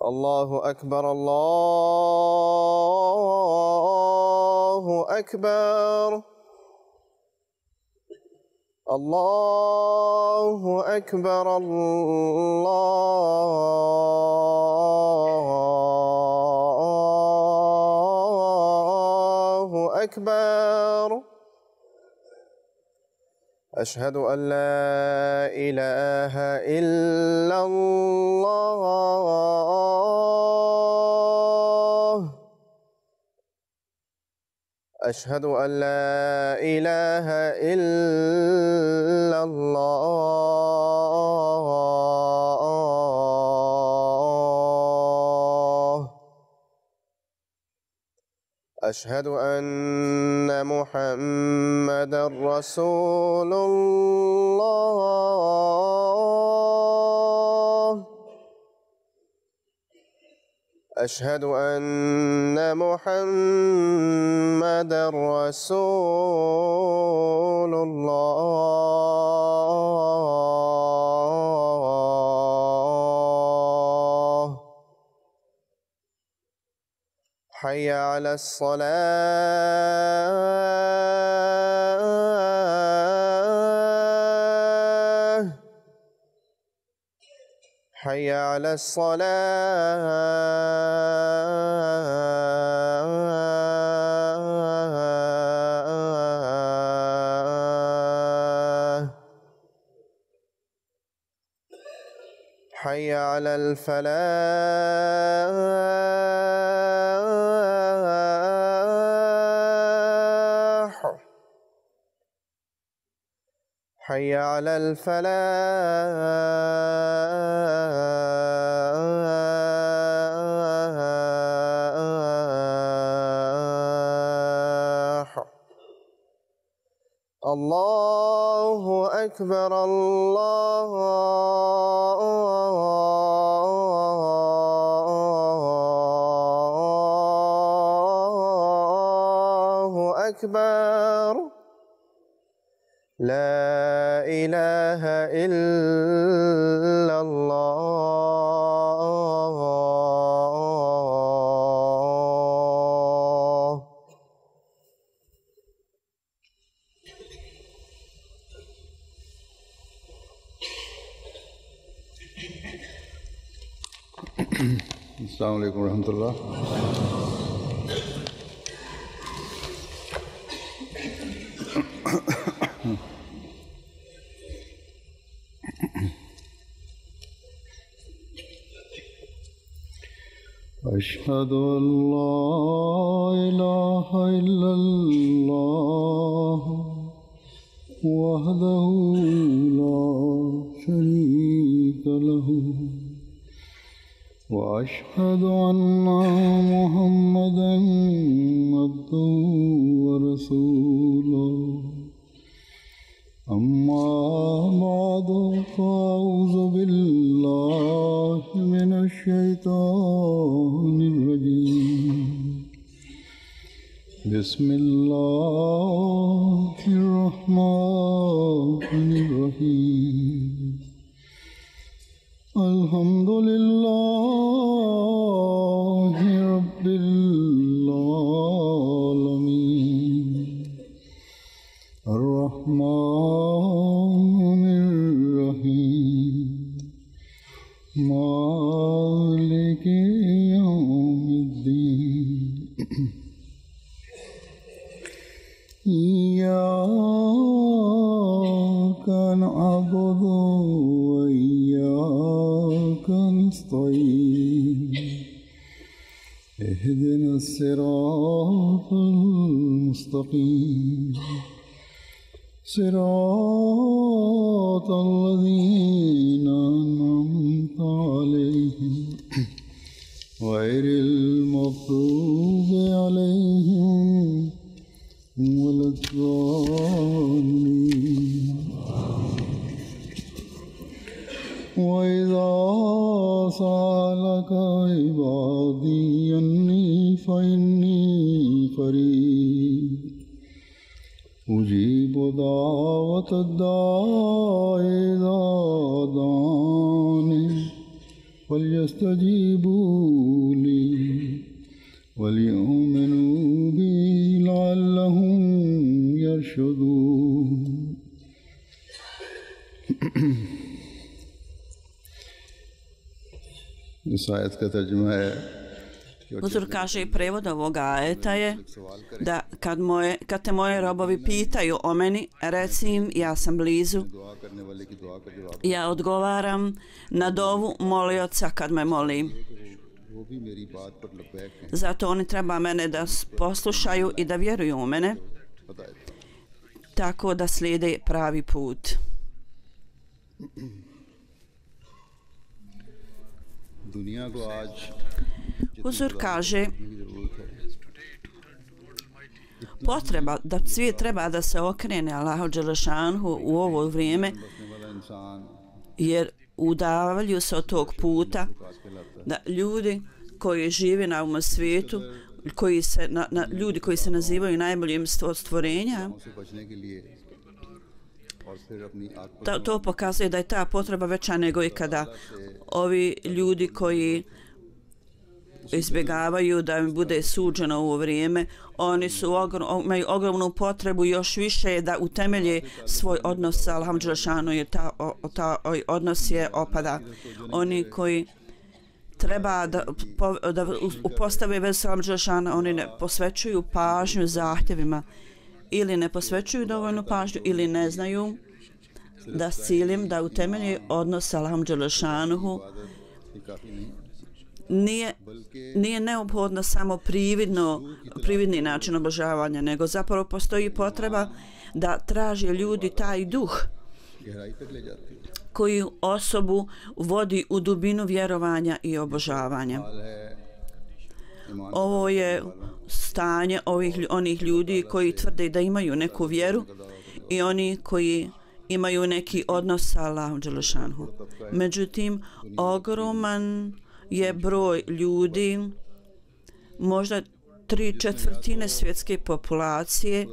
الله أكبر الله أكبر الله أكبر الله أكبر. أشهد أن لا إله إلا الله. أشهد أن لا إله إلا الله. أشهد أن محمدًا رسول الله. أشهد أن محمدًا رسول الله. حي على الصلاة. حي على الصلاة. حي على الفلاح. حي على الفلاح. الله أكبر الله أكبر. لا إله إلا الله. السلام عليكم ورحمة الله. أشهد أن لا إله إلا الله وحده لا شريك له وأشهد أن محمدًا عبده ورسوله. أما بعد فأعوذ بالله من الشيطان الرجيم. بسم الله الرحمن الرحيم. الحمد لله رب العالمين الرحمن الرحيم مالك يوم الدين. إياك نعبد وإياك نستعين. اهدنا الصراط المستقيم صراط الذين أنعمت عليهم غير المغضوب عليهم ولا الضالين. وإذا سألك عبادي عني فإني قريب أجيب دعوة الداع إذا دعاني فليستجيبوا لي وليؤمنوا بي لعلهم يرشدون. इस आयत का तर्जुमा है Uzur kaže i prevod ovoga ajeta je da kad te moji robovi pitaju o meni, reci im ja sam blizu, ja odgovaram na dovu molioca kad me moli. Zato oni treba mene da poslušaju i da vjeruju u mene, tako da slijede pravi put. Huzur kaže potreba da svijet treba da se okrene Allahu dželešanhu u ovo vrijeme, jer udavaju se od tog puta da ljudi koji žive na ovom svijetu, ljudi koji se nazivaju najboljim stvorenja, to pokazuje da je ta potreba veća nego ikada. Ovi ljudi koji izbjegavaju da im bude suđeno u ovo vrijeme, oni imaju ogromnu potrebu još više da utemelje svoj odnos sa Allahom dželešanu, jer ta odnos je opada. Oni koji treba da postave vezu sa Allahom dželešanu, oni ne posvećuju pažnju zahtjevima, ili ne posvećuju dovoljnu pažnju, ili ne znaju da s ciljem da utemelje odnos sa Allahom dželešanuhu. Nije neophodno samo prividni način obožavanja, nego zapravo postoji potreba da traže ljudi taj duh koji osobu vodi u dubinu vjerovanja i obožavanja. Ovo je stanje onih ljudi koji tvrde da imaju neku vjeru i oni koji imaju neki odnos sa Allahom dželešanuhu. Međutim, ogroman je broj ljudi, možda 3/4 svjetske populacije,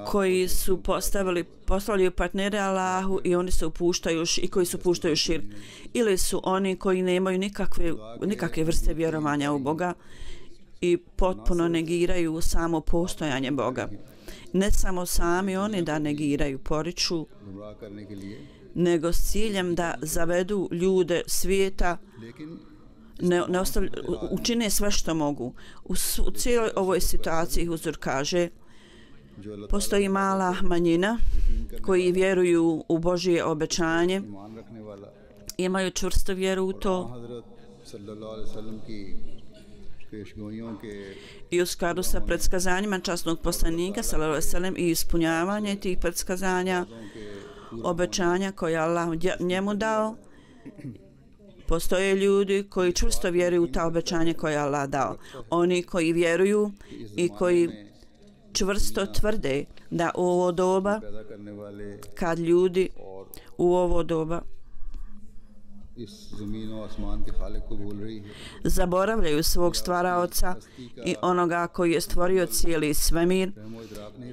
koji su postavljaju partnere Allahu i oni se upuštaju i koji se upuštaju širk, ili su oni koji nemaju nikakve vrste vjerovanja u Boga i potpuno negiraju samo postojanje Boga. Ne samo sami oni da negiraju, poriču, nego s ciljem da zavedu ljude svijeta, učine sve što mogu. U cijeloj ovoj situaciji Huzur kaže postoji mala manjina koji vjeruju u Božje obećanje, imaju čvrstu vjeru u to i u skladu sa predskazanjima časnog poslanika sallallahu alejhi ve sellem i ispunjavanje tih predskazanja, obećanja koje Allah njemu dao. Postoje ljudi koji čvrsto vjeruju u ta obećanja koje je Allah dao. Oni koji vjeruju i koji čvrsto tvrde da u ovo doba, kad ljudi u ovo doba zaboravljaju svog stvaraoca i onoga koji je stvorio cijeli svemir,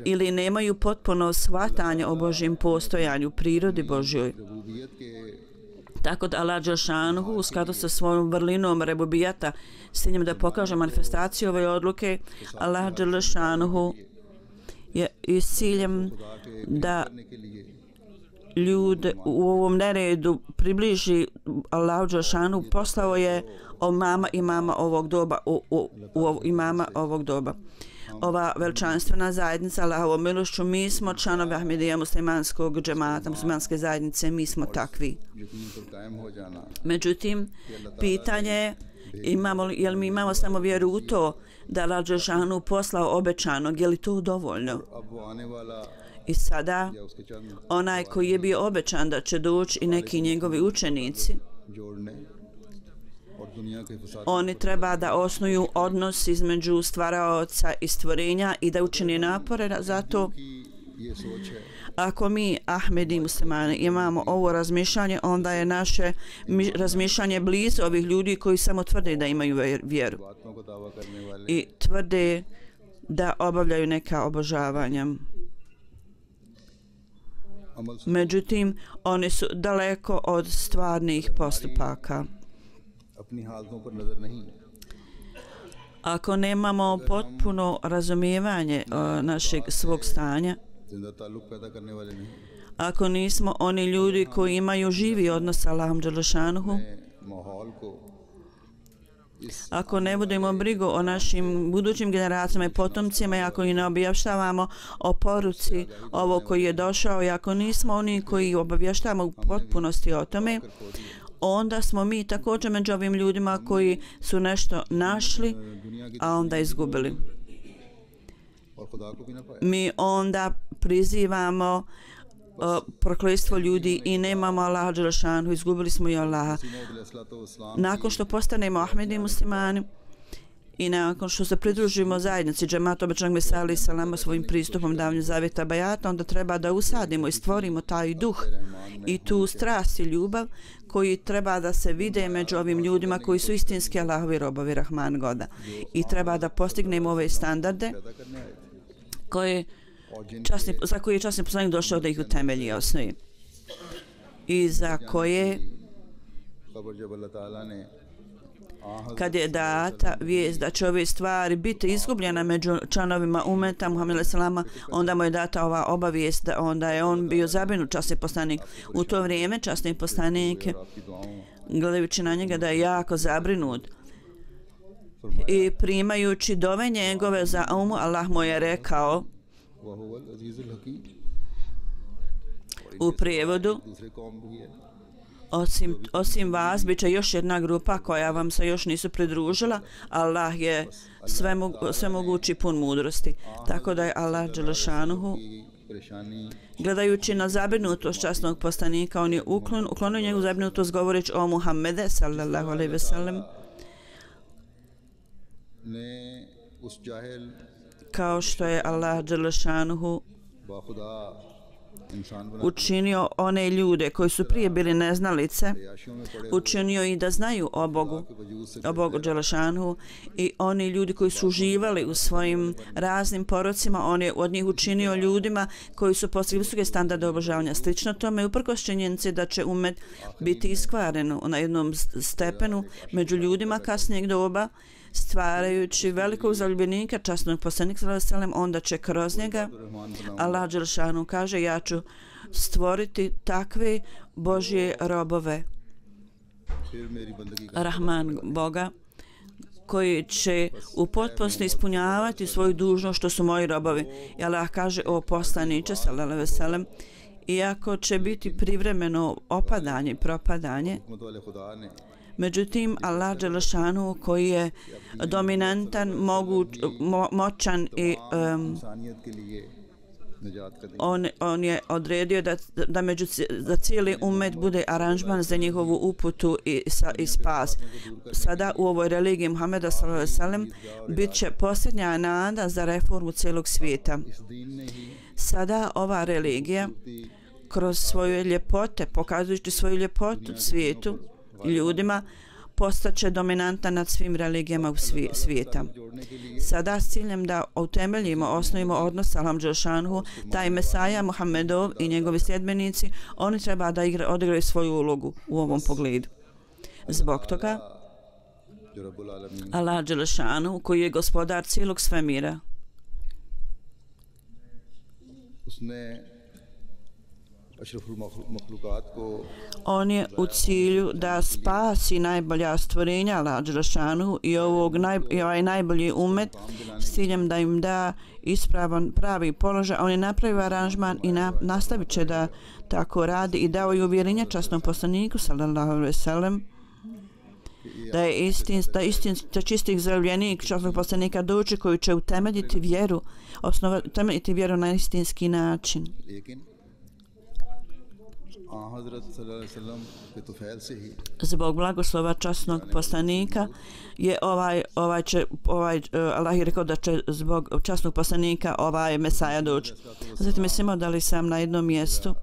ili nemaju potpuno shvatanje o Božjem postojanju, prirodi Božjoj. Tako da Allah dželešanuhu u skladu sa svojom vrlinom rebubijata s ciljem da pokaže manifestaciju ove odluke, Allah dželešanuhu je i s ciljem da ljude u ovom neredu približi Allahu dželešanuhu, poslao je imama ovog doba, imama ovog doba. Ova veličanstvena zajednica Allahovom milošću, mi smo članovi Ahmedija muslimanskog džemata, muslimanske zajednice, mi smo takvi. Međutim, pitanje je jel mi imamo samo vjeru u to da Allah dželešanuhu poslao obećanog, je li to dovoljno? I sada onaj koji je bio obećan da će doći i neki njegovi učenici, oni treba da osnuju odnos između stvaraoca i stvorenja i da učine napore za to ये सोच है Ako mi, Ahmedi muslimani, imamo ovo razmišljanje, onda je naše razmišljanje blizu ovih ljudi koji samo tvrde da imaju vjeru बातों को दावा करने वाले i tvrde da obavljaju neka obožavanja. अमल से Međutim, oni su daleko od stvarnih postupaka. अपनी हालतों पर नजर नहीं Ako nemamo potpuno razumijevanje našeg svog stanja, जिंदा ताल्लुक पैदा करने वाले नहीं ako nismo oni ljudi koji imaju živi odnos sa Allahom dželešanuhu, माहौल को ako ne budemo brigu o našim budućim generacijama i potomcima i ako ih ne objašnjavamo o poruci ovo koji je došao i ako nismo oni koji obavještavamo u potpunosti o tome, onda smo mi također među ovim ljudima koji su nešto našli, a onda izgubili. और खुदा को भी ना पाया Mi onda prizivamo prokletstvo ljudi i nemamo Allaha dželešanu, izgubili smo i Allaha. अलैहिस्सलाम Nakon što postanemo Ahmedi muslimani i nakon što se pridružimo zajednici džemata obećanog Mesija alejhi selama svojim pristupom davanju zavjeta bajata, onda treba da usadimo i stvorimo taj duh i tu strast i ljubav koji treba da se vide među ovim ljudima koji su istinski Allahovi robovi Rahman Goda. I treba da postignemo ove standarde koje za koje je časni poslanik došao da ih utemelji i osnovi. I za koje खबर जब अल्लाह ताला ने kad je data vijest da će ove stvari biti izgubljene među članovima umeta Muhameda alejhi selama, onda mu je data ova obavijest da onda je on bio zabrinut časni poslanik. U to vrijeme časni poslanik, gledajući na njega da je jako zabrinut i primajući dove njegove za umu, Allah mu je rekao वहुवल अजीजुल हकीम u prijevodu: दूसरे कौम भी है osim vas bit će još jedna grupa koja vam se još nisu pridružila. Allah je svemogući, pun mudrosti. Tako da je Allah dželešanuhu, परेशानी gledajući na zabrinutost časnog poslanika, on je uklonio njegovu zabrinutost govoreći o Muhammede sallallahu alejhi ve sellem, ने उस जाहिल kao što je Allah dželešanuhu बाखुदा इंसान बना učinio one ljude koji su prije bili neznalice, याशियों में पड़े učinio i da znaju o Bogu, वजूद से o Bogu dželešanuhu, i oni ljudi koji su uživali u svojim raznim porocima, on je od njih učinio ljudima koji su postigli visoke standarde obožavanja. Slično tome, uprkos činjenici da će umet biti iskvaren na jednom stepenu među ljudima kasnijeg doba, stvarajući velikog zaljubljenika časnog poslanika sallallahu alejhi ve sellem, onda će kroz njega Allah dželešanu kaže: ja ću stvoriti takve Božje robove, फिर मेरी बंदगी का Rahman Boga, koji će u potpunosti ispunjavati svoju dužnost što su moji robovi. I Allah kaže: o poslaniče sallallahu alejhi ve sellem, iako će biti privremeno opadanje i propadanje, हुकूमत वाले खुदा ने međutim Allah dželešanu koji je dominantan, moćan i इंसानियत के लिए निजात का दिन on je odredio da cijeli umet bude aranžman za njihovu uputu i spas. Sada u ovoj religiji Muhameda sallallahu alejhi ve sellem bit će posljednja nada za reformu cijelog svijeta. इस दीन ने ही Sada ova religija kroz svoje ljepote, pokazujući svoju ljepotu svijetu i ljudima, postaće dominantna nad svim religijama u svijeta. Sada s ciljem da utemeljimo, osnovimo odnos sa Allahom dželešanuhu, taj Mesaja Muhammedov i njegovi sljedbenici, oni treba da odigraju svoju ulogu u ovom pogledu. Zbog toga जो रब्बुल आलमीन Allah dželešanuhu, koji je gospodar cijelog svemira, उसने अशरफुल मखलूकात को on je u cilju da spasi najbolja stvorenja Allah dželešanuhu i ovaj najbolji umet s ciljem da im da ispravan pravi položaj. On je napravio aranžman i nastavit će da tako radi i dao je uvjerenje časnom poslaniku sallallahu alejhi ve sellem da je čistih zaljubljenik časnog poslanika doći koji će utemeljiti vjeru, utemeljiti vjeru na istinski način. लेकिन हज़रत सल्लल्लाहु अलैहि वसल्लम के तुफैल से ही zbog blagoslova časnog poslanika je Allah je rekao da će zbog časnog poslanika ovaj Mesaja doći. Zatim mislimo da li sam na jednom mjestu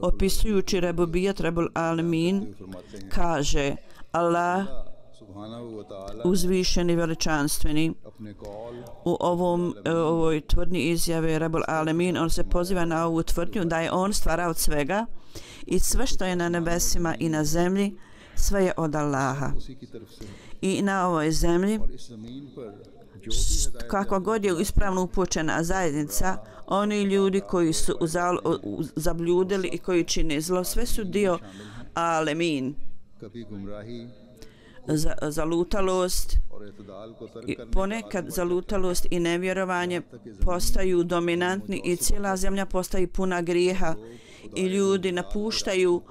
opisujući Rebubijat Rebul Alamin kaže Allah uzvišeni veličanstveni u ovoj tvrdnji izjave Rebul Alamin on se poziva na ovu tvrdnju da je on stvarao od svega i sve što je na nebesima i na zemlji sve je od Allaha i na ovoj zemlji kakva god je ispravno upućena zajednica oni ljudi koji su zabljudili i koji čine zlo sve su dio Alamin zalutalost i ponekad zalutalost i nevjerovanje postaju dominantni i cijela zemlja postaje puna grijeha i ljudi napuštaju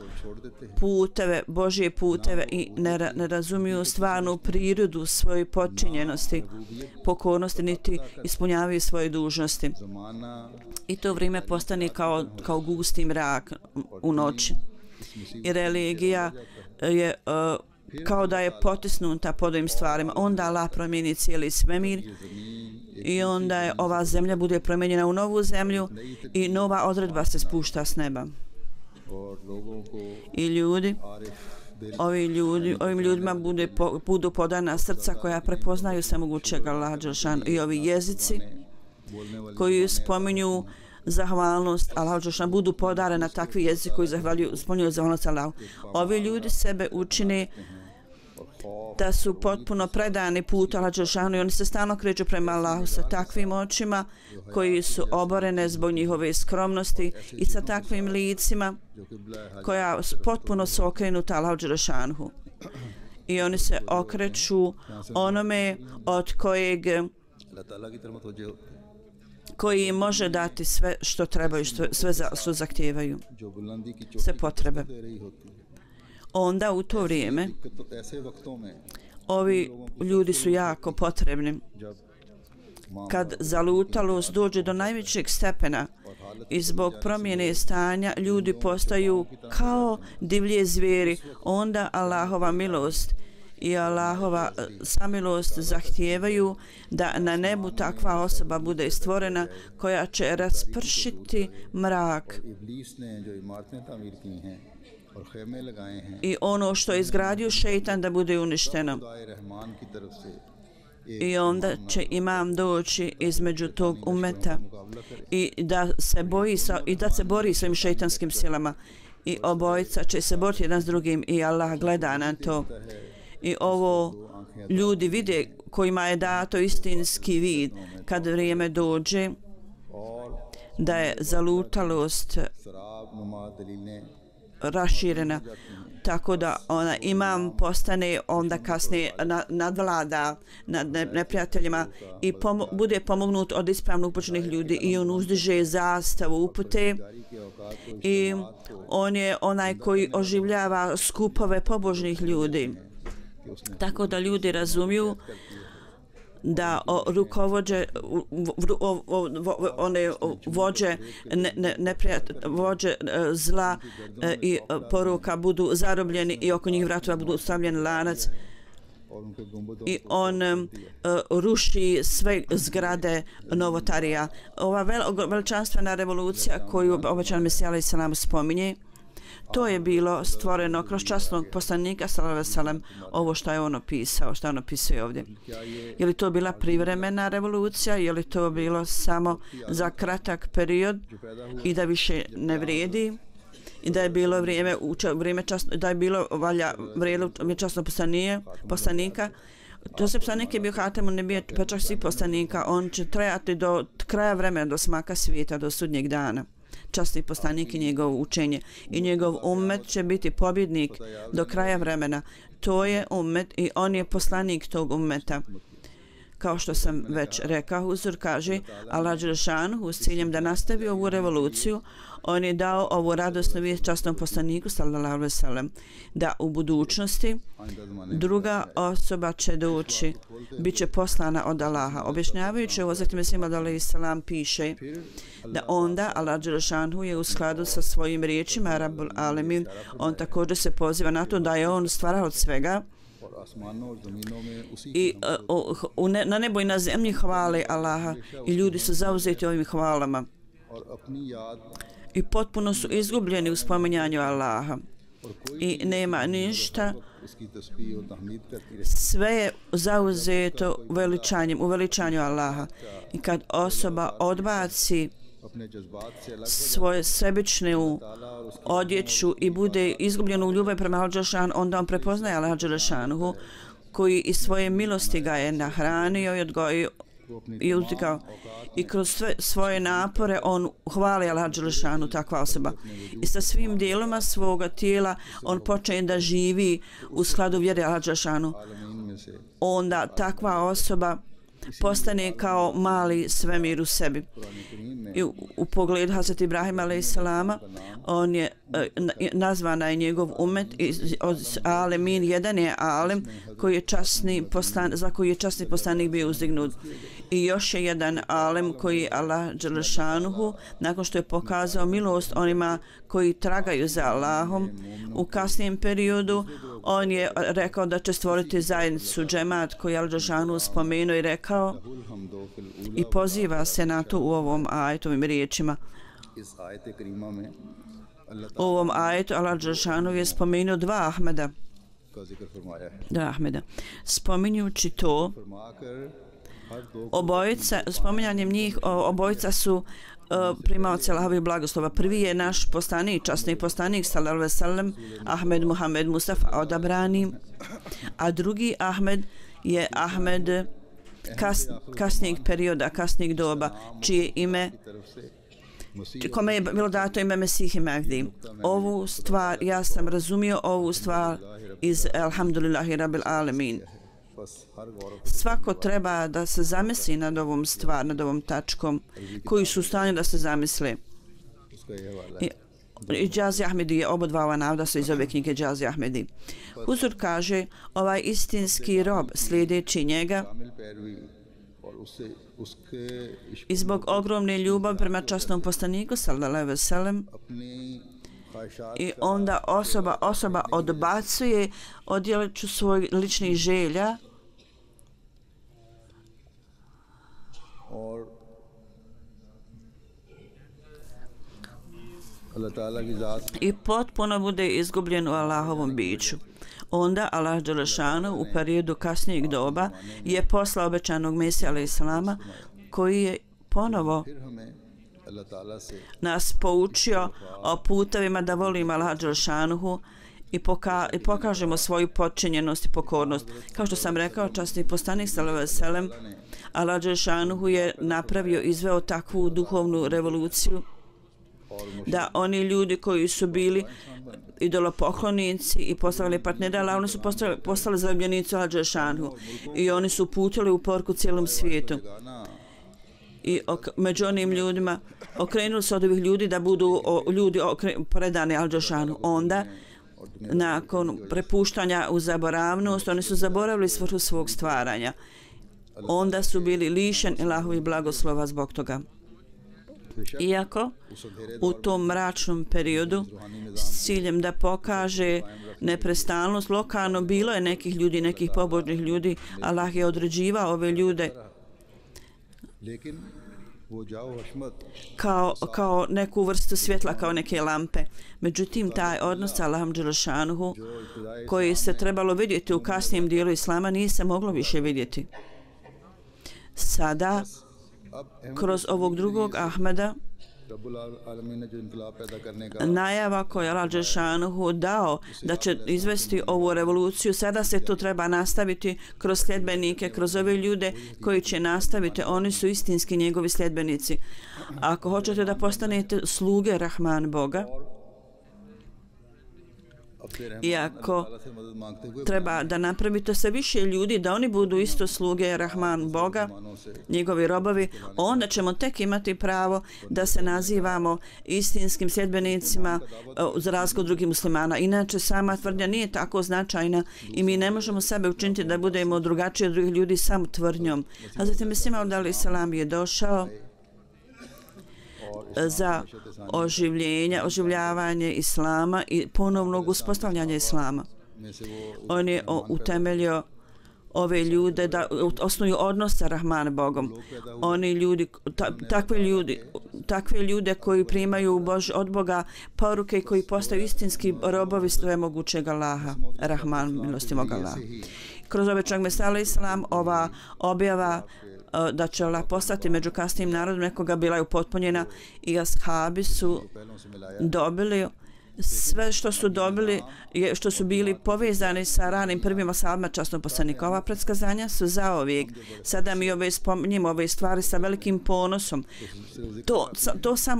puteve, Božje puteve i ne razumiju stvarnu prirodu svoje podčinjenosti, pokornosti niti ispunjavaju svoje dužnosti. I to vrijeme postane kao gusti mrak u noći. I religija je kao da je potisnuta pod ovim stvarima. Onda Allah promijeni cijeli svemir i onda je ova zemlja bude promijenjena u novu zemlju i nova odredba se spušta s neba. I ovim ljudima budu podana srca koja prepoznaju svemogućeg Allaha dželešanu i ovi jezici koji spominju zahvalnost Allahu dželešanu budu podarena takvi jezici koji spominju zahvalnost Allahu. Ovi ljudi sebe učine da su potpuno predani putu Allaha dželešanu i oni se stalno kreću prema Allahu sa takvim očima koji su oborene zbog njihove skromnosti i sa takvim licima koja potpuno su okrenuta Allahu dželešanu. I oni se okreću onome od koji im može dati sve što trebaju, sve što zahtijevaju, sve potrebe. Onda u to vrijeme ovi ljudi su jako potrebni. Kad zalutalost dođe do najvećeg stepena i zbog promjene stanja ljudi postaju kao divlje zvijeri, onda Allahova milost i Allahova samilost zahtijevaju da na nebu takva osoba bude stvorena koja će raspršiti mrak i ono što je izgradio šejtan da bude uništeno. I onda će imam doći između tog umeta i da se bori svojim šejtanskim silama i obojica će se boriti jedan s drugim i Allah gleda na to. I ovo ljudi vide kojima je dato istinski vid kad vrijeme dođe da je zalutalost raširena tako da ona imam postane onda kasnije nadvlada nad neprijateljima i bude pomognut od ispravno upućenih ljudi i on uzdiže zastavu upute i on je onaj koji oživljava skupove pobožnih ljudi. Tako da ljudi razumiju da rukovođe one vođe zla i poruka budu zarobljeni i oko njih vratova budu stavljen lanac i on ruši sve zgrade novotarija. Ova veličanstvena revolucija koju obećan Mesija alejhi selam spominje, to je bilo stvoreno kroz časnog poslanika sallallahu alejhi ve sellem, ovo što je on opisao, što on opisuje ovdje. Je li to bila privremena revolucija, je li to bilo samo za kratak period i da više ne vrijedi i da je bilo vrijeme da je bilo vrijeme časnog poslanika. To se poslanik je bio hatemun nebija, pečak svih poslanika, on će trajati do kraja vremena, do smaka svijeta, do sudnjeg dana. Časni poslanik i njegov učenje i njegov ummet će biti pobjednik do kraja vremena. To je ummet i on je poslanik tog ummeta. Kao što sam već rekao, Huzur kaže, Allah dželešanu s ciljem da nastavi ovu revoluciju, on je dao ovu radosnu vijest časnom poslaniku sallallahu alejhi ve sellem da u budućnosti druga osoba će doći, bit će poslana od Allaha. Objašnjavajući ovo, zatim Mesih alejhi selam piše da onda Allah dželešanu je u skladu sa svojim riječima Rabbul Alemin, on također se poziva na to da je on stvarao od svega i na nebu i na zemlji hvale Allaha i ljudi su zauzeti ovim hvalama i potpuno su izgubljeni u spominjanju Allaha i nema ništa, sve je zauzeto u veličanju Allaha. I kad osoba odbaci svoje sebičnu odjeću i bude izgubljen u ljubav prema Allahu dželešanu, onda on prepoznaje Allaha dželešanu koji iz svoje milosti ga je nahranio i odgojio i uzdigao i kroz svoje napore on hvali Allaha dželešanu, takva osoba. I sa svim dijelima svoga tijela on počne da živi u skladu vjere Allaha dželešanu. Onda takva osoba postane kao mali svemir u sebi. I u pogledu Hazreti Ibrahima alejselama, on je nazvana je njegov umet od Alemin, jedan je Alem koji je za koji je časni poslanik bio uzdignut. I još je jedan Alem koji je Allah dželešanuhu, nakon što je pokazao milost onima koji tragaju za Allahom, u kasnijem periodu on je rekao da će stvoriti zajednicu džemat koji je Allah dželešanuhu spomenuo i rekao i poziva se na to u ovom ajetovim riječima. U ovom ajetu Allah dželešanuhu je spomenuo dva Ahmeda. Spominjući to, spominjanjem njih, obojica su primaoci Allahovih blagoslova. Prvi je naš poslanik, časni poslanik sallallahu alejhi ve sellem, Ahmed Muhammed Mustafa odabrani, a drugi Ahmed je Ahmed kasnijeg perioda, kasnijeg doba, čije ime, kome je bilo dato ime Mesih Mahdi. Ovu stvar, ja sam razumio ovu stvar iz Alhamdulillahi Rabbil Alemin. Svako treba da se zamisli nad ovom stvar, nad ovom tačkom, koji su u stanju da se zamisle. I Džazi Ahmedi je obodva ova navda su iz ove knjige Džazi Ahmedi. Huzur kaže, ovaj istinski rob slijedeći njega i zbog ogromne ljubavi prema časnom poslaniku sallallahu alejhi ve sellem, i onda osoba odbacuje odjeliću svoj ličnih želja i potpuno bude izgubljen u Allahovom biću. Onda Allah dželešanu u periodu kasnijeg doba je poslao obećanog Mesija alejselama koji je ponovo nas poučio o putevima da volimo Allaha dželešanu i pokažemo svoju podčinjenost i pokornost. Kao što sam rekao, časni poslanik sallallahu alejhi ve sellem, Allah dželešanu je napravio, izveo takvu duhovnu revoluciju da oni ljudi koji su bili idolopoklonici i postavili partnera Allah, oni su postali zaljubljenici Allah dželešanu i oni su uputili u porku cijelom svijetu. I među onim ljudima okrenuli se od ovih ljudi da budu ljudi predani Al dželešanu. Onda nakon prepuštanja u zaboravnost oni su zaboravili svrhu svog stvaranja. Onda su bili lišeni Allahovih blagoslova zbog toga. Iako u tom mračnom periodu s ciljem da pokaže neprestalnost lokalno, bilo je nekih ljudi, nekih pobožnih ljudi, Allah je određivao ove ljude kao neku vrstu svjetla, kao neke lampe. Međutim, taj odnos sa Allahom dželešanuhu koji se trebalo vidjeti u kasnijem dijelu Islama nije se moglo više vidjeti. Sada, kroz ovog drugog Ahmeda, najava koju je Allah dželešanuhu dao da će izvesti ovu revoluciju, sada se to treba nastaviti kroz sljedbenike, kroz ove ljude koji će nastaviti, oni su istinski njegovi sljedbenici. Ako hoćete da postanete sluge Rahman Boga, Iako treba da napravite se više ljudi, da oni budu isto sluge Rahman Boga, njegovi robovi, onda ćemo tek imati pravo da se nazivamo istinskim sljedbenicima za razliku od drugih muslimana. Inače, sama tvrdnja nije tako značajna i mi ne možemo sebe učiniti da budemo drugačiji od drugih ljudi samo tvrdnjom. Hazreti Mesih Maud alejhi selam je došao za oživljavanje islama i ponovnog uspostavljanja islama. On je utemeljio ove ljude da osnuju odnos sa Rahman Bogom. Oni ljudi, takve ljude koji primaju od Boga poruke i koji postaju istinski robovi svemogućeg Allaha, Rahman, milostivog Allaha. Kroz obećanog Mesija alejhi selam ova objava da će Allah postati među kasnijim narodom nekoga bila je upotpunjena i ashabi su dobili sve što su dobili, što su bili povezani sa ranim prvim ashabima časnog poslanika. Ova predskazanja su zauvijek. Sada mi spominjemo ove stvari sa velikim ponosom.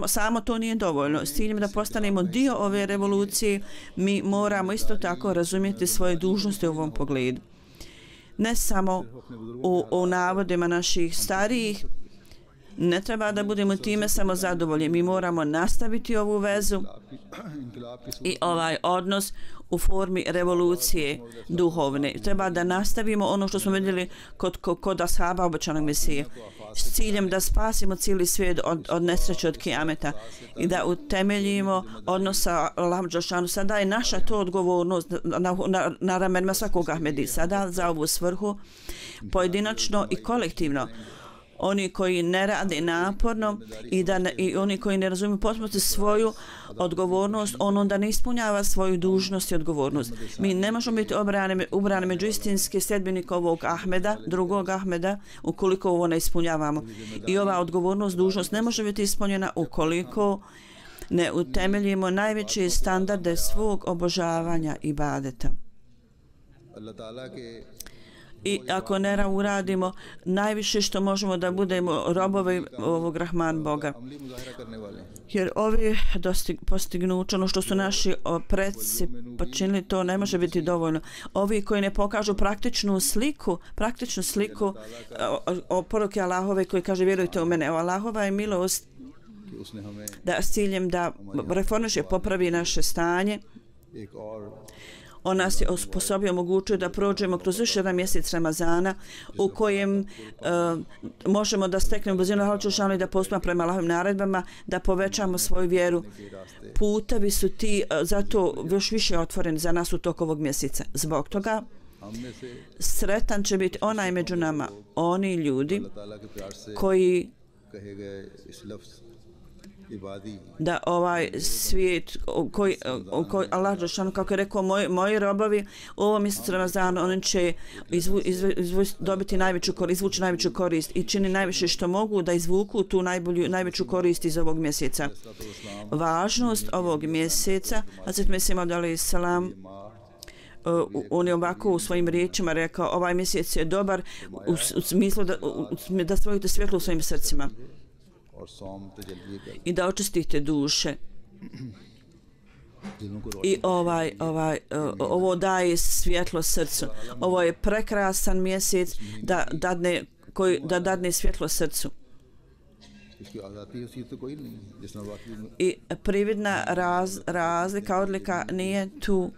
Samo to nije dovoljno. S ciljem da postanemo dio ove revolucije, mi moramo isto tako razumjeti svoje dužnosti u ovom pogledu. Ne samo u navodima naših starijih, ne treba da budemo time samo zadovoljni. Mi moramo nastaviti ovu vezu i ovaj odnos u formi revolucije duhovne. Treba da nastavimo ono što smo vidjeli kod ashaba obećanog Mesije s ciljem da spasimo cijeli svijet od nesreće, od kijameta i da utemeljimo odnos sa Allahom dželešanu. Sada je naša to odgovornost na ramenima svakog Ahmedi. Sada za ovu svrhu pojedinačno i kolektivno oni koji ne rade naporno i oni koji ne razumiju potpuno svoju odgovornost, on onda ne ispunjava svoju dužnost i odgovornost. Mi ne možemo biti ubrani među istinske sljedbenike ovog Ahmeda, drugog Ahmeda, ukoliko ovo ne ispunjavamo. I ova odgovornost, dužnost ne može biti ispunjena ukoliko ne utemeljimo najveće standarde svog obožavanja i ibadeta. I ako ne uradimo najviše što možemo da budemo robovi ovog Rahman Boga. Jer ovi postignuće, ono što su naši predci počinili, to ne može biti dovoljno. Ovi koji ne pokažu praktičnu sliku o poruke Allahove koji kaže vjerujte u mene. Allahova je milost da s ciljem da reformiše, popravi naše stanje. On nas je osposobio, omogućuje da prođemo kroz još jedan mjesec Ramazana u kojem možemo da steknemo brzinu Allaha dželešanu i da postupamo prema Allahovim naredbama, da povećamo svoju vjeru. Putevi su ti zato još više otvoreni za nas u toku ovog mjeseca. Zbog toga sretan će biti onaj među nama, oni ljudi koji da ovaj svijet koji Allah dželešanu, kako je rekao, moji robovi u ovom mjesecu Ramazana oni će dobiti izvući najveću korist i čini najviše što mogu da izvuku tu najveću korist iz ovog mjeseca. Važnost ovog mjeseca, Hazreti Mesih Maud alejhi selam, on je ovako u svojim riječima rekao, ovaj mjesec je dobar u smislu da stvorite svjetlo u svojim srcima i da očistite duše. I ovo daje svjetlo srcu. Ovo je prekrasan mjesec da dadne svjetlo srcu. I prividna razlika, odlika nije tu.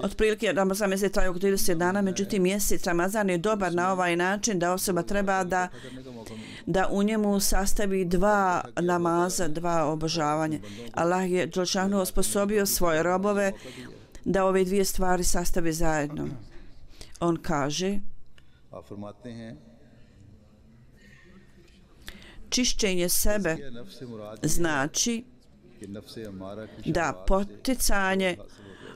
Otprilike Ramazan mjesec traje oko 30 dana, međutim mjesec Ramazan je dobar na ovaj način da osoba treba da u njemu sastavi dva namaza, dva obožavanja. Allah je dželešanu osposobio svoje robove da ove dvije stvari sastavi zajedno. On kaže, čišćenje sebe znači da poticanje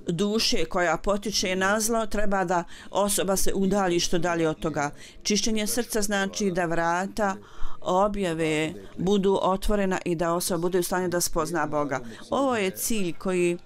duše koja potiče na zlo treba da osoba se udalji što dalje od toga. Čišćenje srca znači da vrata objave budu otvorena i da osoba bude u stanju da spozna Boga. Ovo je cilj koji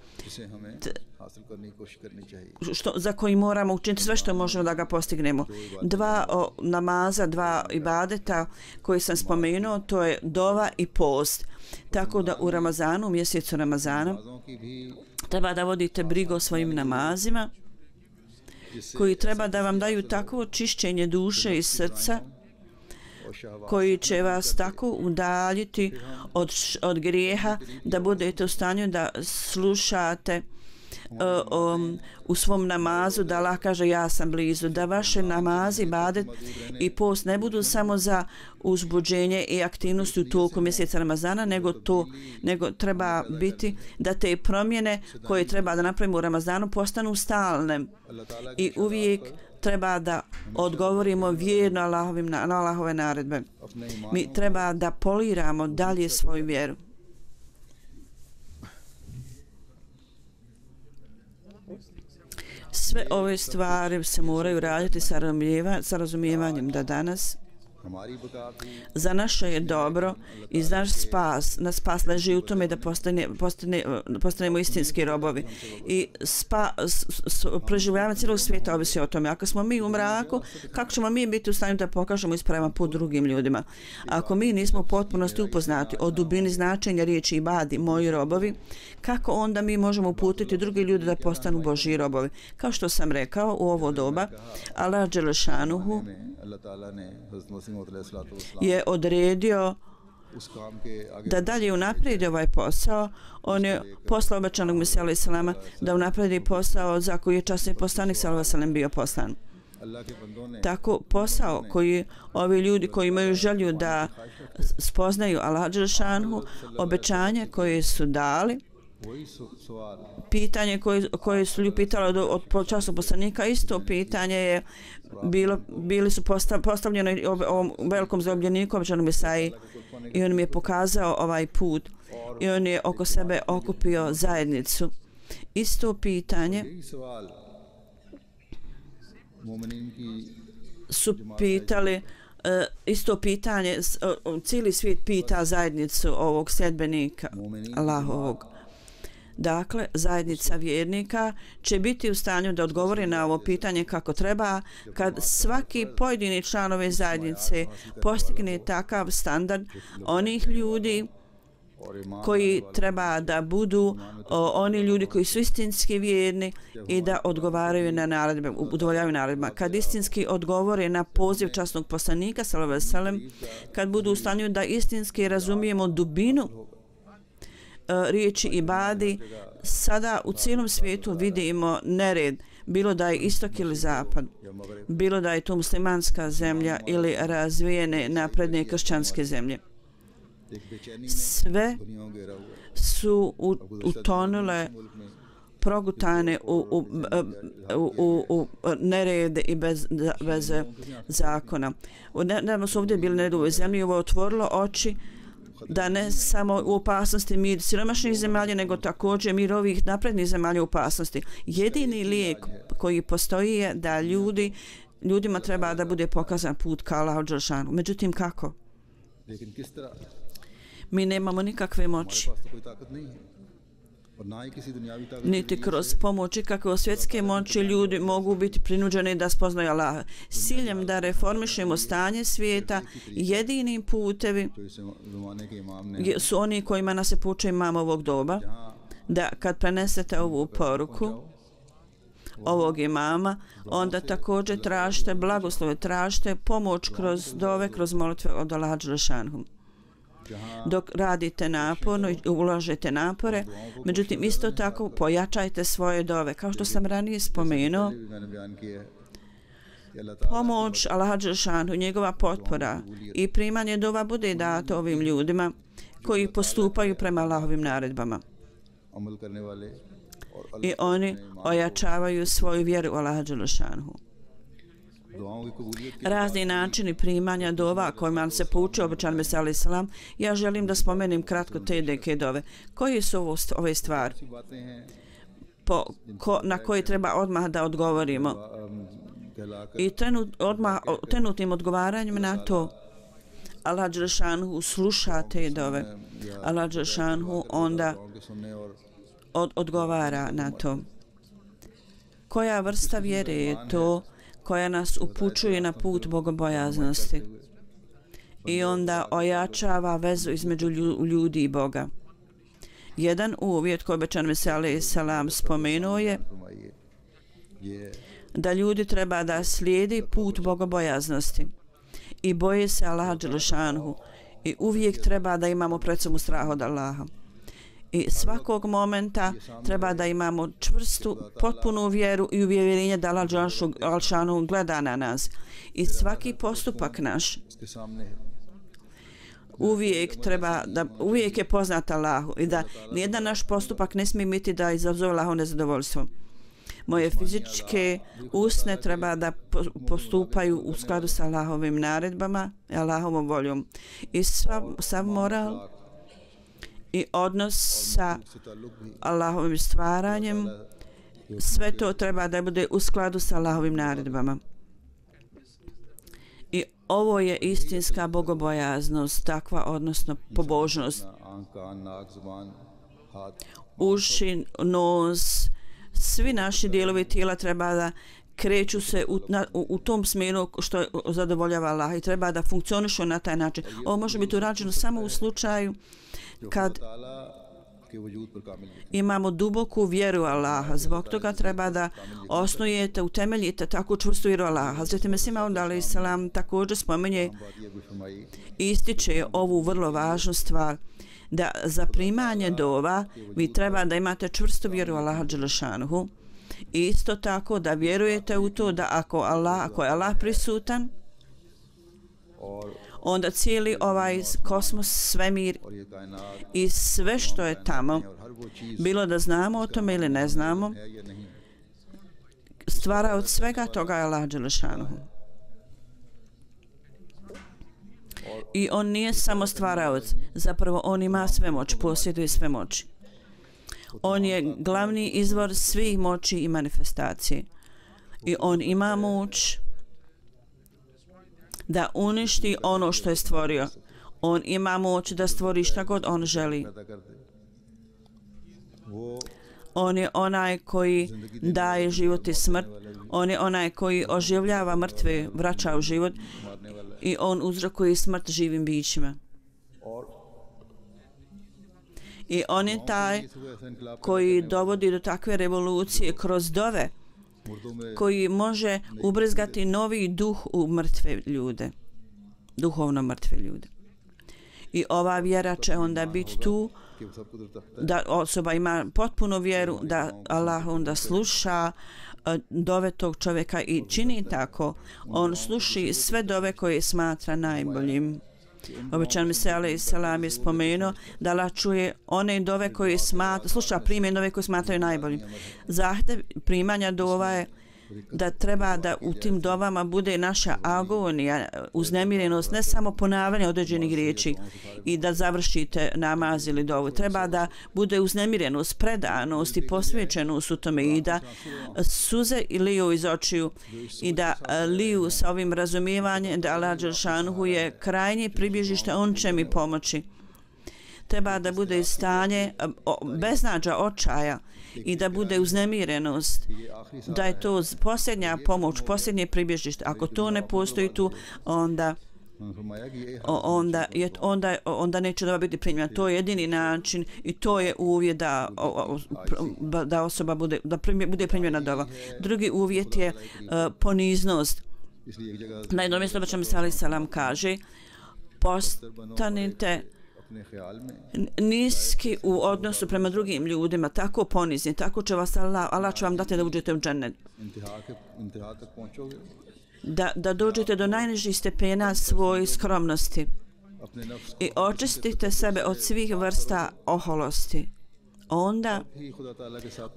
हासिल करने की कोशिश करनी चाहिए za koji moramo učiniti sve što možemo da ga postignemo. Dva namaza, dva ibadeta koji sam spomenuo, to je dova i post. Tako da u Ramazanu, u mjesecu Ramazana, नमाजों की भी treba da vodite brigu o svojim namazima koji treba da vam daju takvo čišćenje duše i srca koji će vas tako udaljiti od grijeha da budete u stanju da slušate u svom namazu da Allah kaže ja sam blizu, da vaše namazi, ibadet i post ne budu samo za uzbuđenje i aktivnost u toku mjeseca Ramazana, nego treba biti da te promjene koje treba da napravimo u Ramazanu postanu stalne i uvijek treba da odgovorimo vjerno na Allahove naredbe. Mi treba da poliramo dalje svoju vjeru. Sve ove stvari se moraju raditi sa razumijevanjem da danas za naše je dobro i naš spas leži u tome da postanemo istinski robovi i preživljavanje cijelog svijeta ovisi o tome. Ako smo mi u mraku, kako ćemo mi biti u stanju da pokažemo ispravan put drugim ljudima? Ako mi nismo potpunosti upoznati o dubini značenja riječi ibadi, moji robovi, kako onda mi možemo uputiti drugi ljudi da postanu Božji robovi? Kao što sam rekao, u ovo doba Allah dželešanuhu je odredio da dalje unaprijedi ovaj posao. On je poslao obećanog Mesija alejhi selama da unaprijedi posao za koji je časni poslanik sallallahu alejhi ve sellem bio poslan. Tako posao koji ovi ljudi koji imaju želju da spoznaju Allah dželešanuhu, obećanje koje su dali, pitanje koje su ljudi pitali od časnog poslanika, isto pitanje je bili su postavljeni ovom velikom zarobljeniku, obećanom Mesaji, i on mi je pokazao ovaj put i on je oko sebe okupio zajednicu. Isto pitanje su pitali, isto pitanje cijeli svijet pita zajednicu ovog sljedbenika Allahovog. Dakle, zajednica vjernika će biti u stanju da odgovori na ovo pitanje kako treba kad svaki pojedini član ove zajednice postigne takav standard onih ljudi koji treba da budu oni ljudi koji su istinski vjerni i da odgovaraju na naredbe, udovoljavaju naredbama. Kad istinski odgovore na poziv časnog poslanika sallallahu alejhi ve sellem, kad budu u stanju da istinski razumijemo dubinu riječi ibadi, sada u cijelom svijetu vidimo nered, bilo da je istok ili zapad, bilo da je to muslimanska zemlja ili razvijene napredne kršćanske zemlje. Sve su utonule, progutane u nerede i bez zakona. Nedavno su ovdje bili nered u ovoj zemlji i ovo je otvorilo oči da ne samo u opasnosti mir siromašnih zemalja, nego također mir ovih naprednih zemalja u opasnosti. Jedini lijek koji postoji je da ljudima treba da bude pokazan put ka Allahu dželešanu. Međutim, kako? Mi nemamo nikakve moći. Niti kroz pomoć ikakve svjetske moći ljudi mogu biti prinuđeni da spoznaju Allaha. S ciljem da reformišemo stanje svijeta, jedini putevi su oni kojima nas se poučio imam ovog doba, da kad prenesete ovu poruku ovog imama, onda također tražite blagoslove, tražite pomoć kroz dove, kroz molitve od Allaha dželešanu. Dok radite naporno i ulažete napore, međutim isto tako pojačajte svoje dove. Kao što sam ranije spomenuo, pomoć Allaha dželešanu, njegova potpora i primanje dova bude dato ovim ljudima koji postupaju prema Allahovim naredbama. I oni ojačavaju svoju vjeru u Allaha dželešanu. Razni načini primanja dova kojima se poučio obećan Mesija alejhi selam. Ja želim da spomenem kratko te neke dove. Koje su ove stvari na koje treba odmah da odgovorimo? I trenutnim odgovaranjem na to Allah dželešanu sluša te dove. Allah dželešanu onda odgovara na to. Koja vrsta vjere je to koja nas upućuje na put bogobojaznosti i onda ojačava vezu između ljudi i Boga. Jedan uvjet koji obećan Mesija alejhi selam spomenuo je da ljudi treba da slijedi put bogobojaznosti i boje se Allaha dželešanhu i uvijek treba da imamo pred sobom strah od Allaha. I svakog momenta treba da imamo čvrstu, potpunu vjeru i uvjerenje da Allah dželešanhu gleda na nas. I svaki postupak naš uvijek je poznat Allahu i da nijedan naš postupak ne smije biti da izazove Allahovo nezadovoljstvo. Moje fizičke usne treba da postupaju u skladu sa Allahovim naredbama i Allahovom voljom. I sav moral i odnos sa Allahovim stvaranjem, sve to treba da bude u skladu sa Allahovim naredbama. I ovo je istinska bogobojaznost, takva odnosno pobožnost. Uši, nos, svi naši dijelovi tijela treba da kreću se u tom smjeru što zadovoljava Allah i treba da funkcionišu na taj način. Ovo može biti urađeno samo u slučaju kad imamo duboku vjeru Allaha. Zbog toga treba da osnujete, utemeljite takvu čvrstu vjeru Allaha. Hazreti Mesih Maud alejhi selam također spominje i ističe ovu vrlo važnu stvar, da za primanje dova vi treba da imate čvrstu vjeru Allaha dželešanuhu. Isto tako da vjerujete u to da ako je Allah prisutan, onda cijeli ovaj kosmos, svemir i sve što je tamo, bilo da znamo o tome ili ne znamo, stvara od svega toga je Allah dželešanuhu. I on nije samo stvaraoc, zapravo on ima sve moć, posjeduje sve moći. On je glavni izvor svih moći i manifestacije. I on ima moć da uništi ono što je stvorio. On ima moć da stvori šta god on želi. On je onaj koji daje život i smrt. On je onaj koji oživljava mrtve, vraća u život i on uzrokuje smrt živim bićima. I on je taj koji dovodi do takve revolucije kroz dove, koji može ubrizgati novi duh u mrtve ljude, duhovno mrtve ljude. I ova vjera će onda biti tu, da osoba ima potpunu vjeru, da Allah onda sluša dove tog čovjeka i čini tako. On sluši sve dove koje smatra najboljim. Obećan Mesija alejhi selam je spomenuo da Allah čuje one dove koje sluša primjer dove koje smatraju najboljim. Zahtjev primanja dova je da treba da u tim dovama bude naša agonija, uznemirenost, ne samo ponavljanje određenih riječi i da završite namaz ili dovu. Treba da bude uznemirenost, predanost i posvećenost u tome i da suze liju iz očiju i da liju sa ovim razumijevanjem da Allah dželešanuhu je krajnje pribježište, on će mi pomoći. Treba da bude stanje beznađa, očaja i da bude uznemirenost, da je to posljednja pomoć, posljednje pribježište. Ako to ne postoji tu, onda neće da biti primljena. To je jedini način i to je uvjet da osoba bude primljena dova. Drugi uvjet je poniznost. Na jednom mjestu obećan Mesija alejhi selam kaže: postanite niski u odnosu prema drugim ljudima, tako ponizni, tako će vas Allah će vam dati da uđete u džennet. Da dođete do najnižih stepena svoje skromnosti i očistite sebe od svih vrsta oholosti. Onda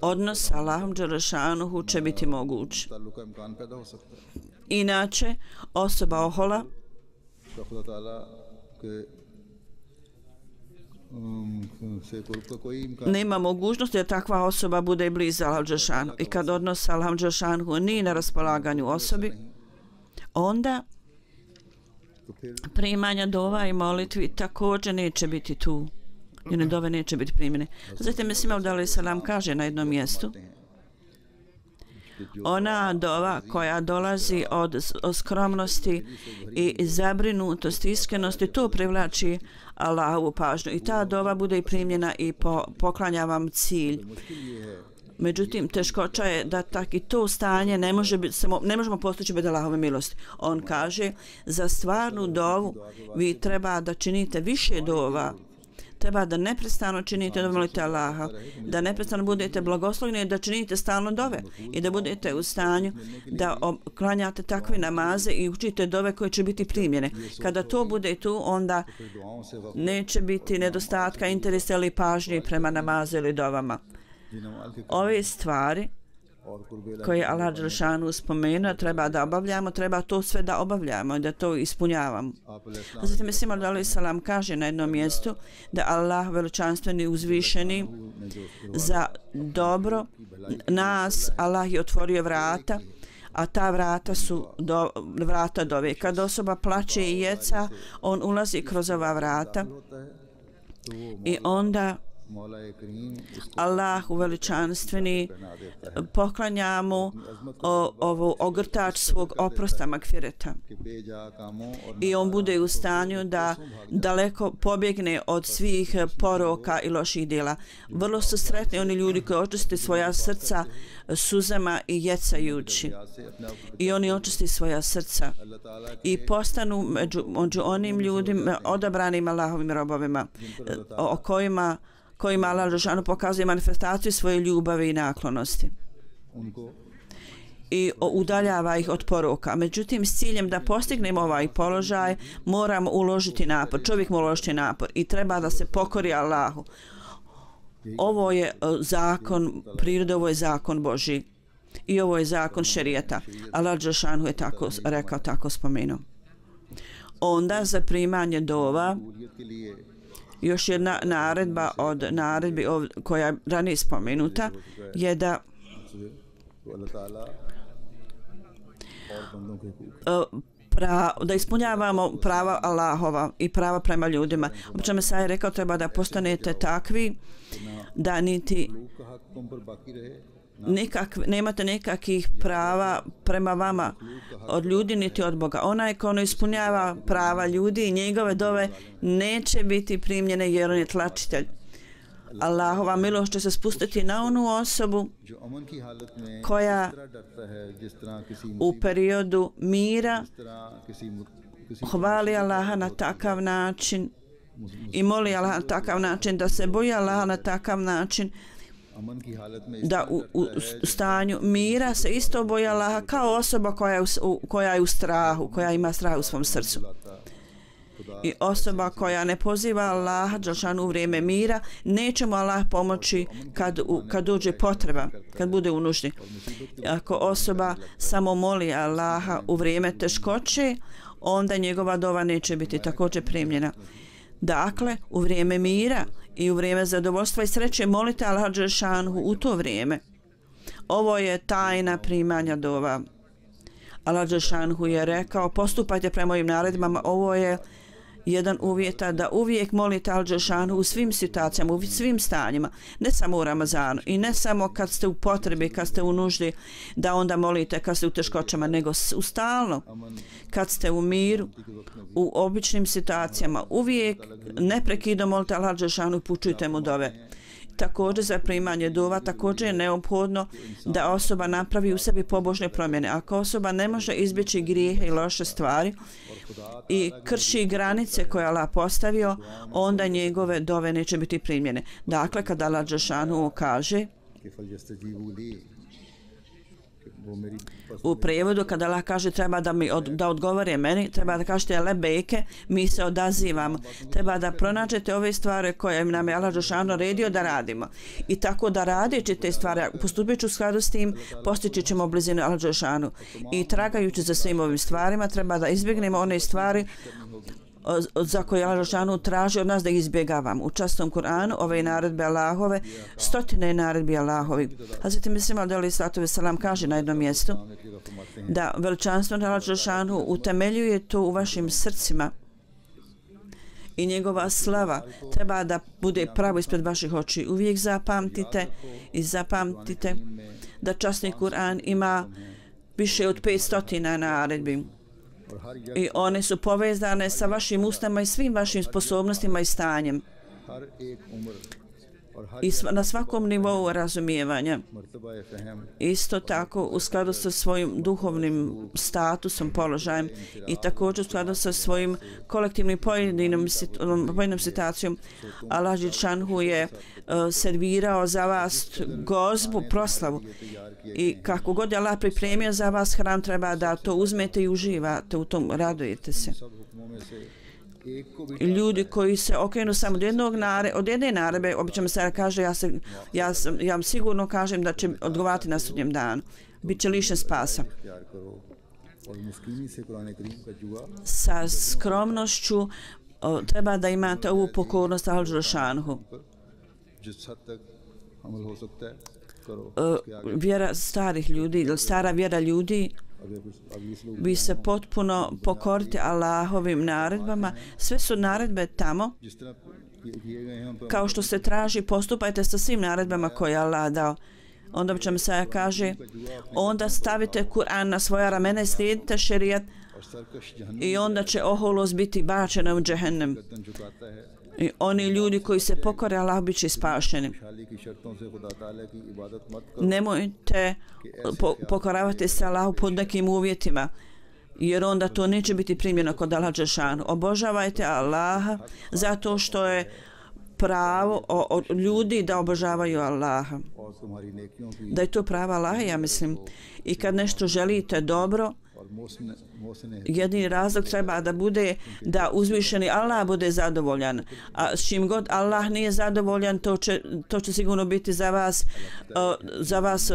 odnos s Allahom dželešanuhu će biti moguć. Inače, osoba ohola nema mogućnosti da takva osoba bude blizu Allahu dželešanuhu. I kad odnos s Allahom dželešanuhu nije na raspolaganju osobi, onda primanja dova i molitvi također neće biti tu. Njene dove neće biti primjene. Zatim Mesija Maud alejhi selam kaže na jednom mjestu Ona dova koja dolazi od skromnosti i zabrinutosti, iskrenosti, to privlači Allahovu pažnju. I ta dova bude i primljena i poklanja vam cilj. Međutim, teškoća je da tak i to stanje ne možemo postići bez Allahove milosti. On kaže, za stvarnu dovu vi treba da činite više dova. Treba da neprestano činite da molite Allaha, da neprestano budete blagoslovljeni, da činite stalno dove i da budete u stanju da klanjate takve namaze i učite dove koje će biti primljene. Kada to bude tu, onda neće biti nedostatka interesa ili pažnje prema namazu ili dovama. Ove stvari koje je Allah Đelešanu spomenuo treba da obavljamo, treba to sve da obavljamo i da to ispunjavamo. Zatim Mesih alejhi selam kaže na jednom mjestu da Allah veličanstveni uzvišeni za dobro nas Allah je otvorio vrata, a ta vrata su vrata dove. Kad osoba plače i jeca, on ulazi kroz ova vrata i onda Allah uveličanstveni poklanja mu ovu ogrtač svog oprosta magfireta i on bude u stanju da daleko pobjegne od svih poroka i loših djela. Vrlo su sretni oni ljudi koji očiste svoja srca suzama i jecajući i oni očisti svoja srca i postanu među onim ljudima odabranim Allahovim robovima o kojima Allah Đelešanu pokazuje manifestaciju svoje ljubavi i naklonosti i udaljava ih od poroka. Međutim, s ciljem da postignemo ovaj položaj moramo uložiti napor. Čovjek mora uložiti napor i treba da se pokori Allahu. Ovo je zakon prirode, ovo je zakon Božji i ovo je zakon šerijata. Allah Đelešanu je tako rekao, tako spomenuo. Onda za primanje dova još jedna naredba od naredbi koja je ranije spomenuta je da da ispunjavamo prava Allahova i prava prema ljudima. Obično Mesija je rekao treba da postanete takvi da niti nemate nekakvih prava prema vama od ljudi niti od Boga. Onaj ko ne ispunjava prava ljudi i njegove dove neće biti primljene jer on je tlačitelj. Allahova milost će se spustiti na onu osobu koja u periodu mira hvali Allaha na takav način i moli Allaha na takav način, da se boji Allaha na takav način, da u stanju mira se isto boji Allaha kao osoba koja je u strahu, koja ima strah u svom srcu. I osoba koja ne poziva Allaha Đelešanu u vrijeme mira, neće mu Allah pomoći kad dođe potreba, kad bude u nuždi. Ako osoba samo moli Allaha u vrijeme teškoće, onda njegova dova neće biti također primljena. Dakle, u vrijeme mira i u vrijeme zadovoljstva i sreće molite Allaha Đelešanu u to vrijeme. Ovo je tajna primanja dova. Allah Đelešanu je rekao, postupajte prema ovim naredbama, ovo je jedan uvjeta da uvijek molite Al Đelešanu u svim situacijama, u svim stanjima, ne samo u Ramazanu i ne samo kad ste u potrebi, kad ste u nuždi, da onda molite kad ste u teškoćama, nego stalno kad ste u miru, u običnim situacijama, uvijek neprekidno molite Al Đelešanu i upućujte mu dove. Također za primanje dova također je neophodno da osoba napravi u sebi pobožne promjene. Ako osoba ne može izbjeći grijehe i loše stvari i krši granice koje Allah postavio, onda njegove dove neće biti primljene. Dakle, kada Allah Đelešanu kaže u prijevodu, kada Allah kaže treba da odgovore meni, treba da kažete lebejke, mi se odazivamo. Treba da pronađete ove stvari koje nam je Allah Đelešanu naredio da radimo. I tako da radeći te stvari, postupajući u skladu s tim, postići ćemo blizinu Allah Đelešanu. I tragajući za svim ovim stvarima, treba da izbjegnemo one stvari za koje Allah Đelešanu traži od nas da izbjegavamo. U častom Kur'anu ove naredbe Allahove, stotine naredbi Allahovi. Hazreti Mesih alejhi selam kaže na jednom mjestu da veličanstvo Allah Đelešanu utemeljuje to u vašim srcima i njegova slava treba da bude pravo ispred vaših očiju. Uvijek zapamtite da časni Kur'an ima više od 500 naredbi i one su povezane sa vašim ustama i svim vašim sposobnostima i stanjem i na svakom nivou razumijevanja. Isto tako u skladu sa svojim duhovnim statusom, položajem i također u skladu sa svojim kolektivnim pojedinom situacijom. Allah Đelšanhu je servirao za vas gozbu, proslavu i kako god je Allah pripremio za vas hran, treba da to uzmete i uživate u tom, radujete se. Ljudi koji se okrenu samo od jedne naredbe, obično se kaže ja vam sigurno kažem da će odgovarati na sudnjem danu. Biće lišen spasa. Sa skromnošću treba da imate ovu pokornost Allahu Đelšanhu. Vjera starih ljudi ili stara vjera ljudi, vi se potpuno pokorite Allahovim naredbama. Sve su naredbe tamo. Kao što se traži, postupajte sa svim naredbama koje je Allah dao. Onda će se kaže, onda stavite Kur'an na svoja ramena i slijedite šerijat i onda će oholost biti bačena u džehennem. I oni ljudi koji se pokore Allah bit će spašeni. Nemojte pokoravati se Allahu pod nekim uvjetima, jer onda to neće biti primljeno kod Allah Đelšanhu. Obožavajte Allaha zato što je pravo od ljudi da obožavaju Allaha. Da je to pravo Allaha, ja mislim. I kad nešto želite dobro, jedini razlog treba da bude da uzvišeni Allah bude zadovoljan. A s čim god Allah nije zadovoljan, to će sigurno biti za vas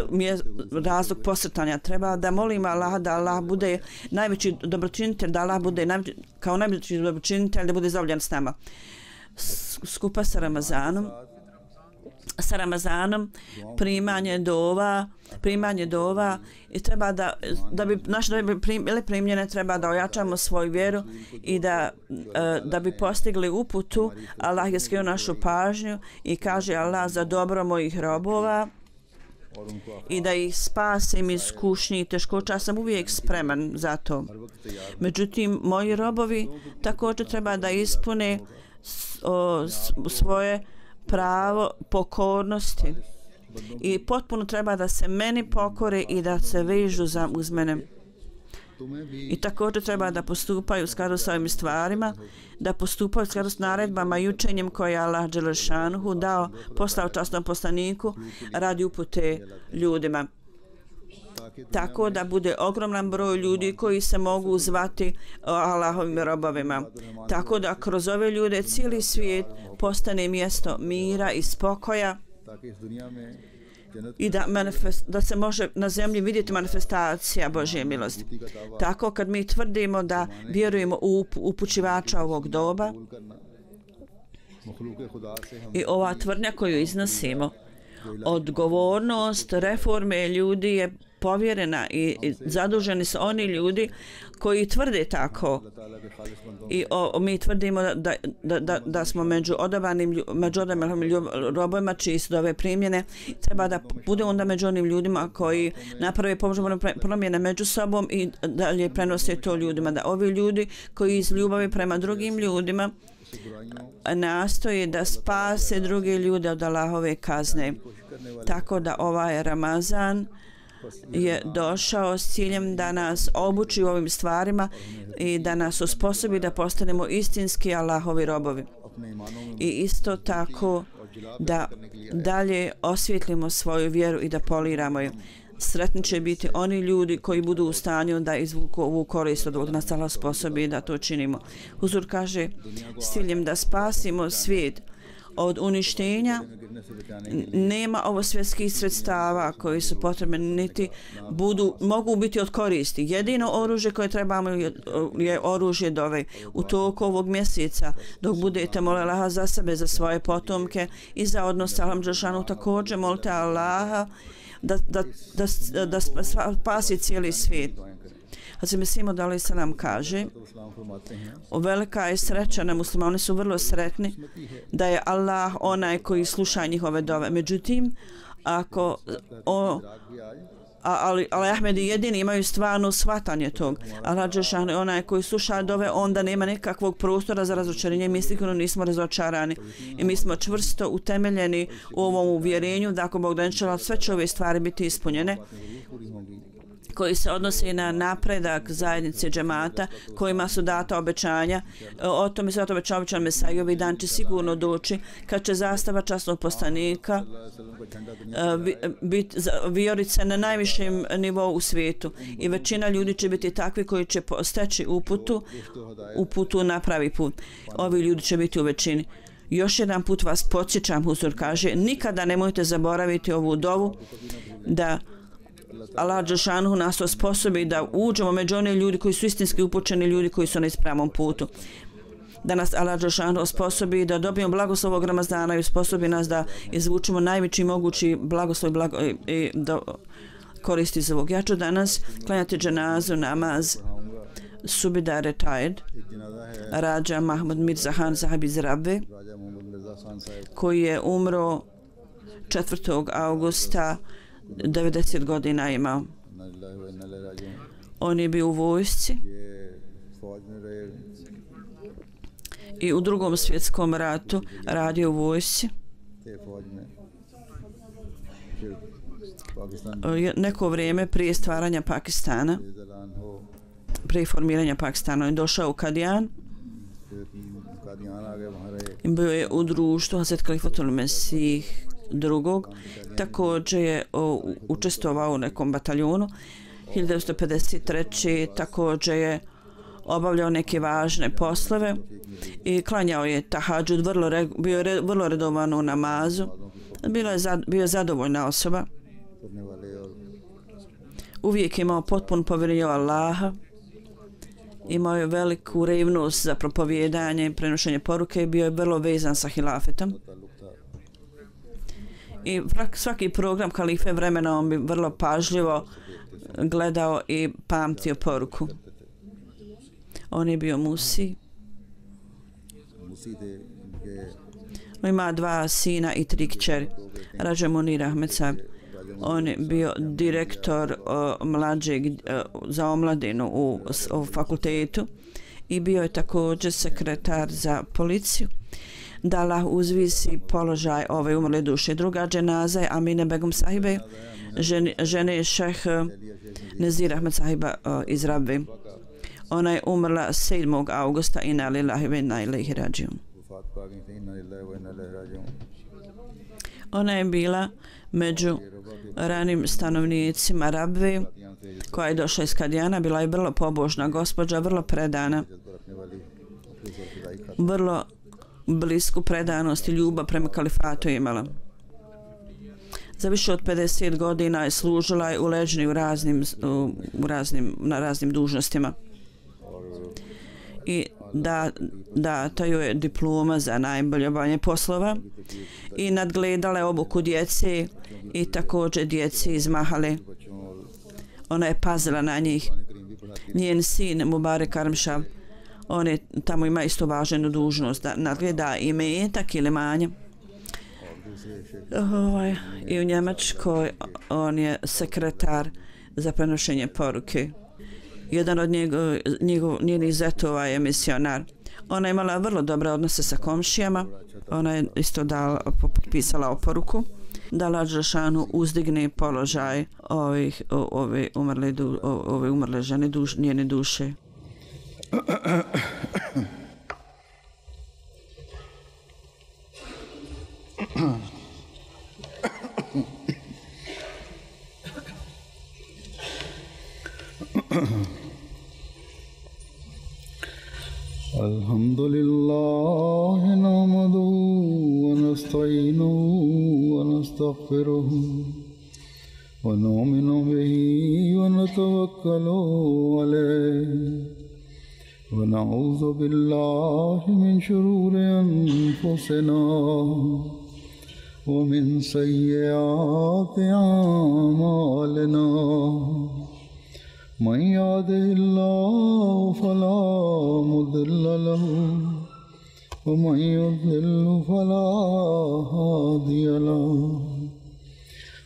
razlog posrtanja. Treba da molimo Allah da Allah bude najveći dobročinitelj, da Allah bude kao najveći dobročinitelj, da bude zadovoljan s nama. Skupa sa Ramazanom primanje dova i treba da bi naše bile primljene, treba da ojačamo svoju vjeru i da bi postigli uputu. Allah je skrio našu pažnju i kaže Allah za dobro mojih robova i da ih spasim iz kušnji i teškoća. Sam uvijek spreman za to. Međutim, moji robovi također treba da ispune svoje pravo pokornosti i potpuno treba da se meni pokore i da se vežu uz mene. I također treba da postupaju u skladu sa ovim stvarima, da postupaju u skladu s naredbama i učenjem koje je Allah Đelšanhu poslao časnom poslaniku radi upute ljudima. Tako da bude ogroman broj ljudi koji se mogu zvati Allahovim robovima. Tako da kroz ove ljude cijeli svijet postane mjesto mira i spokoja i da se može na zemlji vidjeti manifestacija Božje milosti. Tako kad mi tvrdimo da vjerujemo u upućivača ovog doba i ova tvrdnja koju iznosimo, odgovornost reforme ljudi je povjerena i zaduženi su oni ljudi koji tvrde tako. I mi tvrdimo da smo među odabranim robovima čiji su dove primljene. Treba da bude onda među onim ljudima koji naprave promjene među sobom i dalje prenose to ljudima. Da ovi ljudi koji iz ljubavi prema drugim ljudima nastoje da spase druge ljude od Allahove kazne. Tako da ovaj Ramazan je došao s ciljem da nas obuči u ovim stvarima i da nas osposobi da postanemo istinski Allahovi robovi. I isto tako da dalje osvjetlimo svoju vjeru i da poliramo je. Sretni će biti oni ljudi koji budu u stanju da izvuku ovu korist od nas Allah sposobi da to činimo. Huzur kaže s ciljem da spasimo svijet od uništenja. Nema ovo svjetskih sredstava koji su potrebni niti mogu biti od koristi. Jedino oružje koje trebamo je oružje dove. U toku ovog mjeseca dok budete molili Allaha za sebe, za svoje potomke i za odnos sa Allahom Đelšanuhu, također molite Allaha da spasi cijeli svijet. Hazrat Mesih Maud alejhi selam kaže: velika je sreća na muslimani, oni su vrlo sretni da je Allah onaj koji sluša njihove dove. Međutim, ako ali Ahmedi jedini imaju stvarno shvatanje tog. Allah dželešanu je onaj koji sluša dove, onda nema nekakvog prostora za razočarenje. Mi sigurno nismo razočarani i mi smo čvrsto utemeljeni u ovom uvjerenju da ako Bog da inšallah sve će ove stvari biti ispunjene, koji se odnosi na napredak zajednice džemata, kojima su data obećanja. O tome se obećao Mesaj, ovaj dan će sigurno doći kad će zastava časnog poslanika vijorice na najvišem nivou u svijetu i većina ljudi će biti takvi koji će steći uputu na pravi put. Ovi ljudi će biti u većini. Još jedan put vas podsjećam, Huzur kaže, nikada nemojte zaboraviti ovu dovu da Allah dželešanu nas osposobi da uđemo među one ljudi koji su istinski upućeni, ljudi koji su na ispravnom putu. Da nas Allah dželešanu osposobi da dobijemo blagoslov ovog Ramazana i osposobi nas da izvučemo najveći mogući blagoslov i da koristi za ovog. Ja ću danas klanjati dženazu, namaz Subida retired Rađa Mahmud Mirza Khan Sahib iz Rabbe, koji je umro 4. augusta, 90 godina imao. On je bio u vojsci i u Drugom svjetskom ratu radio u vojsci. Neko vrijeme prije stvaranja Pakistana, prije formiranja Pakistana, on je došao u Kadijan i bio je u društvu Hazret Kalifatul Mesih drugog. Također je učestvovao u nekom bataljonu. 1953. također je obavljao neke važne poslove i klanjao je tahadžud, bio je vrlo redovan u namazu. Bio je zadovoljna osoba. Uvijek imao potpun povjerenje u Allaha. Imao je veliku revnost za propovijedanje i prenošenje poruke i bio je vrlo vezan sa hilafetom. I svaki program kalife vremena on bi vrlo pažljivo gledao i pamtio poruku. On je bio musi. On ima 2 sina i 3 kćeri. Rađa Munir Ahmed Sahib. On je bio direktor mlađeg za omladinu u fakultetu i bio je također sekretar za policiju. Da Allah uzvisi položaj ove umrle duše. Druga dženaza je Amine Begum Sahibe, žene šeh Nezir Ahmed Sahiba iz Rabbe. Ona je umrla 7. augusta inna lillahi wa inna ilaihi rađiun. Ona je bila među ranim stanovnicima Rabbe koja je došla iz Kadijana. Bila je vrlo pobožna gospođa, vrlo predana, vrlo blisku predanost i ljubav prema kalifatu imala. Za više od 50 godina je služila u leđni na raznim dužnostima. I data joj je diploma za najbolje obavljanje poslova i nadgledala je obuku djece i također djeci iz Mahale. Ona je pazila na njih. Njen sin Mubarek Armšav, on je tamo ima isto važnu dužnost da nadgleda imetak ili manje. I u Njemačkoj on je sekretar za prenošenje poruke. Jedan od njenih zetova je misionar. Ona je imala vrlo dobre odnose sa komšijama. Ona je isto potpisala oporuku da Allah dželešanu uzdigne položaj ove umrle žene, njene duše. الحمد لله نحمده ونستعينه ونستغفره ونؤمن به ونتوكل عليه ونعوذ بالله من شرور أنفسنا ومن سيئات أعمالنا من يهده الله فلا مضل له ومن يضلل فلا هادي له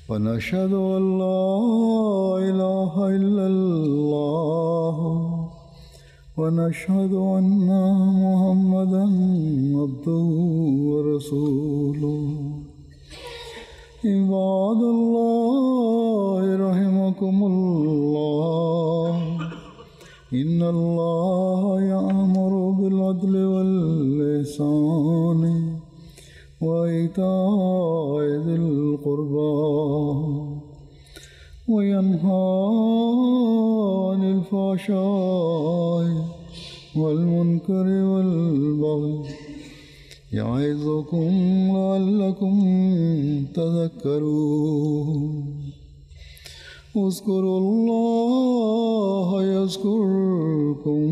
ونشهد أن لا إله إلا الله ونشهد أن محمدا عبده ورسوله عباد الله رحمكم الله إن الله يأمر بالعدل والإحسان وإيتاء ذي القربى وينهى عن الفحشاء والمنكر والبغي يعظكم لعلكم تذكرون اذكروا الله يذكركم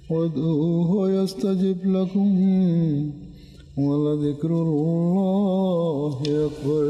وادعوه يستجب لكم ولذكر الله أكبر